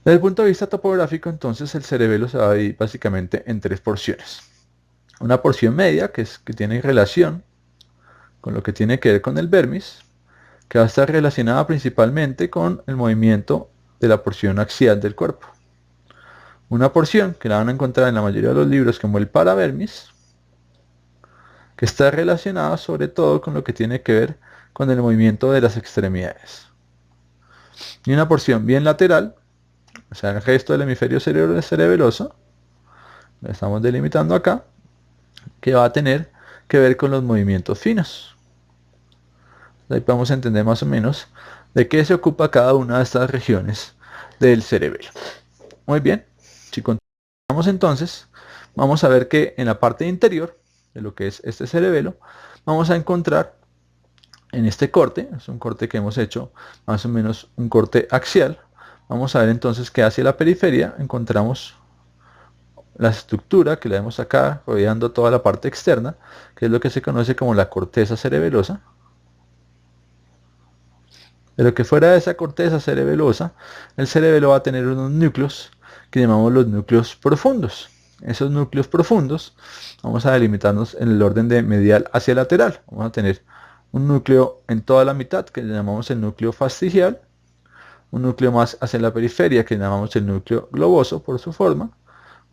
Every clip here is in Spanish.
Desde el punto de vista topográfico, entonces el cerebelo se va a dividir básicamente en tres porciones. Una porción media, que tiene relación con lo que tiene que ver con el vermis, que va a estar relacionada principalmente con el movimiento de la porción axial del cuerpo. Una porción que la van a encontrar en la mayoría de los libros como el paravermis, que está relacionada sobre todo con lo que tiene que ver con el movimiento de las extremidades. Y una porción bien lateral, o sea, el resto del hemisferio cerebeloso, lo estamos delimitando acá, que va a tener que ver con los movimientos finos. Ahí podemos entender más o menos de qué se ocupa cada una de estas regiones del cerebelo. Muy bien, si continuamos entonces, vamos a ver que en la parte interior de lo que es este cerebelo, vamos a encontrar en este corte, es un corte que hemos hecho más o menos un corte axial. Vamos a ver entonces que hacia la periferia encontramos la estructura que la vemos acá rodeando toda la parte externa, que es lo que se conoce como la corteza cerebelosa. Pero que fuera de esa corteza cerebelosa, el cerebelo va a tener unos núcleos que llamamos los núcleos profundos. Esos núcleos profundos vamos a delimitarnos en el orden de medial hacia lateral. Vamos a tener un núcleo en toda la mitad que le llamamos el núcleo fastigial, un núcleo más hacia la periferia que llamamos el núcleo globoso por su forma,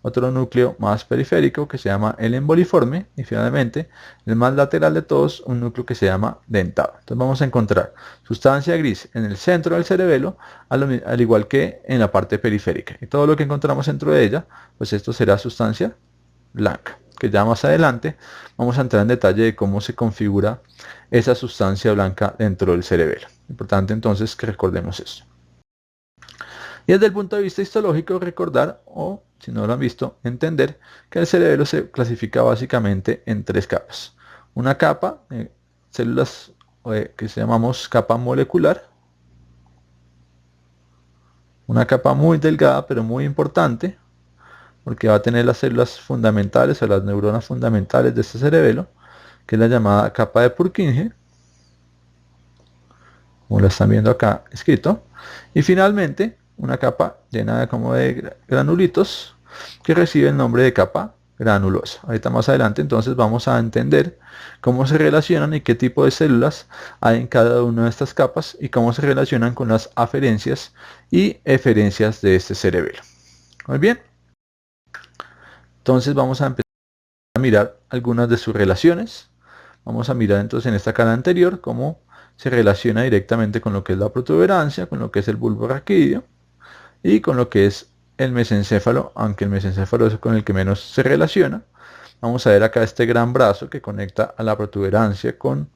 otro núcleo más periférico que se llama el emboliforme y finalmente el más lateral de todos, un núcleo que se llama dentado. Entonces vamos a encontrar sustancia gris en el centro del cerebelo, al igual que en la parte periférica, y todo lo que encontramos dentro de ella, pues esto será sustancia blanca, que ya más adelante vamos a entrar en detalle de cómo se configura esa sustancia blanca dentro del cerebelo. Importante entonces que recordemos eso. Y desde el punto de vista histológico, recordar, o si no lo han visto, entender que el cerebelo se clasifica básicamente en tres capas. Una capa de células que se llamamos capa molecular, una capa muy delgada pero muy importante, porque va a tener las células fundamentales o las neuronas fundamentales de este cerebelo, que es la llamada capa de Purkinje, como lo están viendo acá escrito, y finalmente una capa llena como de granulitos que recibe el nombre de capa granulosa. Ahorita más adelante entonces vamos a entender cómo se relacionan y qué tipo de células hay en cada una de estas capas y cómo se relacionan con las aferencias y eferencias de este cerebelo. Muy bien, entonces vamos a empezar a mirar algunas de sus relaciones. Vamos a mirar entonces en esta cara anterior cómo se relaciona directamente con lo que es la protuberancia, con lo que es el bulbo raquídeo y con lo que es el mesencéfalo, aunque el mesencéfalo es con el que menos se relaciona. Vamos a ver acá este gran brazo que conecta a la protuberancia con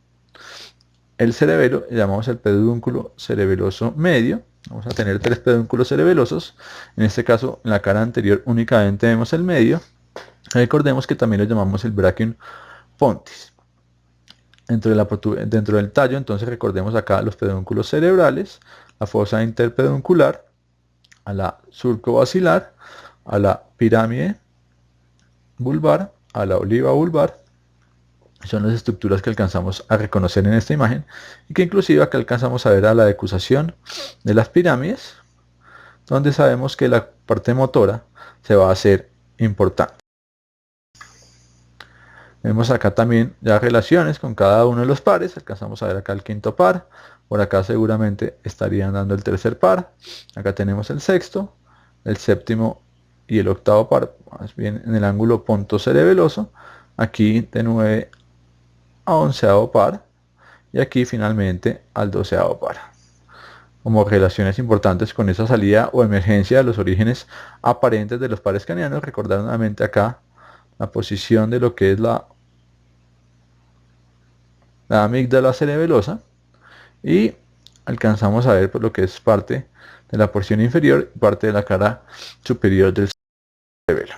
el cerebelo, llamamos el pedúnculo cerebeloso medio. Vamos a tener tres pedúnculos cerebelosos. En este caso, en la cara anterior únicamente vemos el medio. Recordemos que también lo llamamos el brachium pontis. Dentro del tallo, entonces recordemos acá los pedúnculos cerebrales, la fosa interpeduncular, a la surco basilar, a la pirámide vulvar, a la oliva vulvar. Son las estructuras que alcanzamos a reconocer en esta imagen y que inclusive acá alcanzamos a ver a la decusación de las pirámides, donde sabemos que la parte motora se va a hacer importante. Vemos acá también ya relaciones con cada uno de los pares. Alcanzamos a ver acá el quinto par. Por acá seguramente estarían dando el tercer par. Acá tenemos el sexto, el séptimo y el octavo par. Más bien en el ángulo pontocerebeloso. Aquí de 9 a 11º par. Y aquí finalmente al 12º par. Como relaciones importantes con esa salida o emergencia de los orígenes aparentes de los pares cranianos. Recordar nuevamente acá la posición de lo que es la amígdala cerebelosa y alcanzamos a ver por lo que es parte de la porción inferior y parte de la cara superior del cerebelo.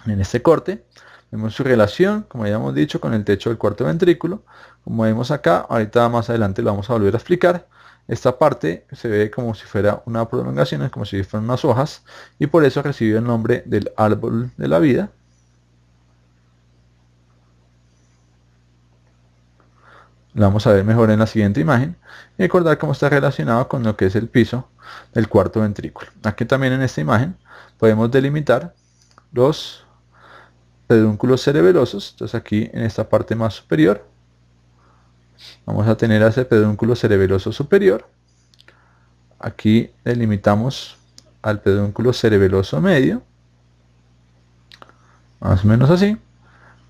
En este corte vemos su relación, como ya hemos dicho, con el techo del cuarto ventrículo. Como vemos acá, ahorita más adelante lo vamos a volver a explicar. Esta parte se ve como si fuera una prolongación, como si fueran unas hojas, y por eso recibe el nombre del árbol de la vida. Lo vamos a ver mejor en la siguiente imagen y recordar cómo está relacionado con lo que es el piso del cuarto ventrículo. Aquí también en esta imagen podemos delimitar los pedúnculos cerebelosos. Entonces aquí en esta parte más superior vamos a tener a ese pedúnculo cerebeloso superior. Aquí delimitamos al pedúnculo cerebeloso medio, más o menos así.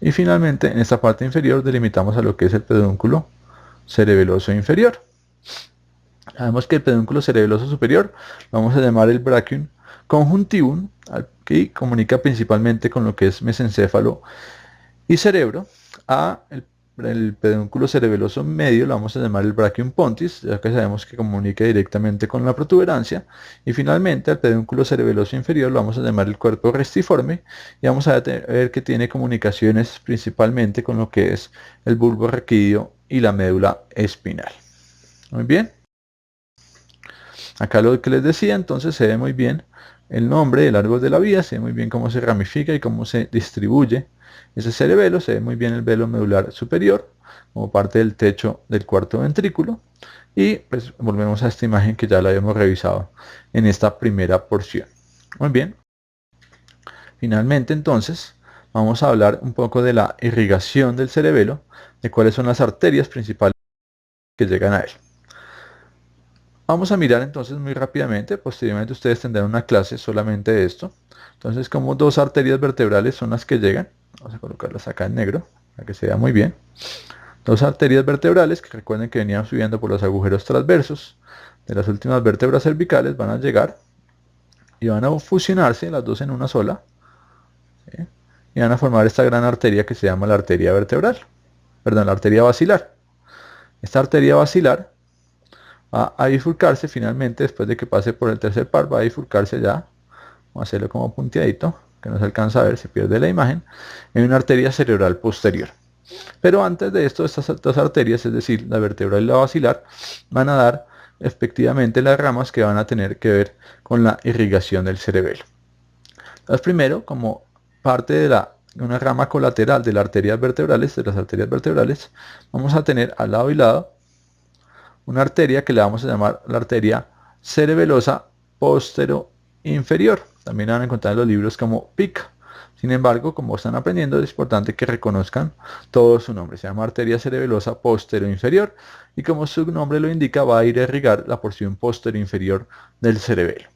Y finalmente en esta parte inferior delimitamos a lo que es el pedúnculo cerebeloso inferior. Sabemos que el pedúnculo cerebeloso superior lo vamos a llamar el brachium conjuntivum, que comunica principalmente con lo que es mesencéfalo y cerebro. El pedúnculo cerebeloso medio lo vamos a llamar el brachium pontis, ya que sabemos que comunica directamente con la protuberancia. Y finalmente al pedúnculo cerebeloso inferior lo vamos a llamar el cuerpo restiforme, y vamos a ver que tiene comunicaciones principalmente con lo que es el bulbo raquídeo y la médula espinal. Muy bien. Acá lo que les decía, entonces se ve muy bien el nombre de largos de la vía, se ve muy bien cómo se ramifica y cómo se distribuye ese cerebelo, se ve muy bien el velo medular superior como parte del techo del cuarto ventrículo. Y pues volvemos a esta imagen que ya la habíamos revisado en esta primera porción. Muy bien. Finalmente entonces vamos a hablar un poco de la irrigación del cerebelo, de cuáles son las arterias principales que llegan a él. Vamos a mirar entonces muy rápidamente, posteriormente ustedes tendrán una clase solamente de esto. Entonces, como dos arterias vertebrales son las que llegan, vamos a colocarlas acá en negro, para que se vea muy bien. Dos arterias vertebrales, que recuerden que venían subiendo por los agujeros transversos de las últimas vértebras cervicales, van a llegar y van a fusionarse las dos en una sola, ¿sí? Y van a formar esta gran arteria que se llama la arteria vertebral, perdón, la arteria basilar. Esta arteria basilar va a bifurcarse finalmente, después de que pase por el tercer par, va a bifurcarse ya, vamos a hacerlo como punteadito, que no se alcanza a ver, se pierde la imagen, en una arteria cerebral posterior. Pero antes de esto, estas dos arterias, es decir, la vertebral y la basilar, van a dar efectivamente las ramas que van a tener que ver con la irrigación del cerebelo. Entonces, primero, como parte de una rama colateral de las arterias vertebrales, vamos a tener al lado y lado una arteria que le vamos a llamar la arteria cerebelosa postero-inferior. También la van a encontrar en los libros como PIC. Sin embargo, como están aprendiendo, es importante que reconozcan todo su nombre. Se llama arteria cerebelosa postero-inferior y como su nombre lo indica, va a ir a irrigar la porción postero-inferior del cerebelo.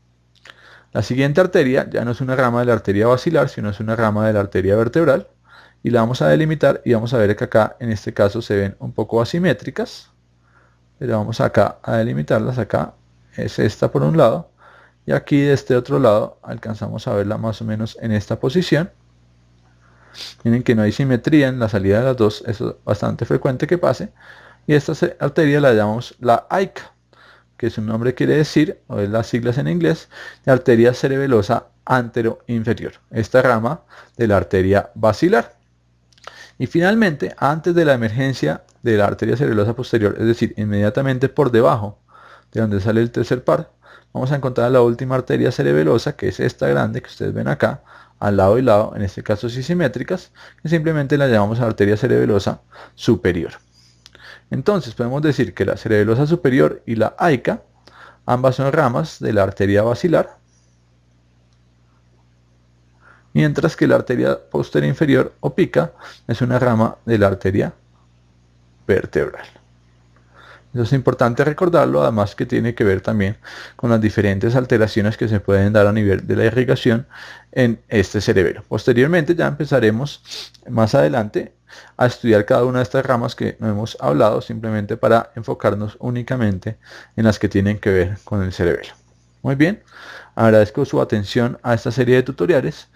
La siguiente arteria ya no es una rama de la arteria basilar, sino es una rama de la arteria vertebral. Y la vamos a delimitar y vamos a ver que acá, en este caso, se ven un poco asimétricas. Pero vamos acá a delimitarlas. Acá es esta por un lado, y aquí de este otro lado alcanzamos a verla más o menos en esta posición. Miren que no hay simetría en la salida de las dos, eso es bastante frecuente que pase. Y esta arteria la llamamos la AICA, que su nombre quiere decir, o es las siglas en inglés, de arteria cerebelosa antero-inferior, esta rama de la arteria basilar. Y finalmente, antes de la emergencia de la arteria cerebelosa posterior, es decir, inmediatamente por debajo de donde sale el tercer par, vamos a encontrar la última arteria cerebelosa, que es esta grande que ustedes ven acá, al lado y lado, en este caso sí simétricas, que simplemente la llamamos arteria cerebelosa superior. Entonces podemos decir que la cerebelosa superior y la AICA, ambas son ramas de la arteria basilar, mientras que la arteria posterior inferior o pica es una rama de la arteria vertebral. Eso es importante recordarlo, además que tiene que ver también con las diferentes alteraciones que se pueden dar a nivel de la irrigación en este cerebelo. Posteriormente ya empezaremos más adelante a estudiar cada una de estas ramas que no hemos hablado, simplemente para enfocarnos únicamente en las que tienen que ver con el cerebelo. Muy bien, agradezco su atención a esta serie de tutoriales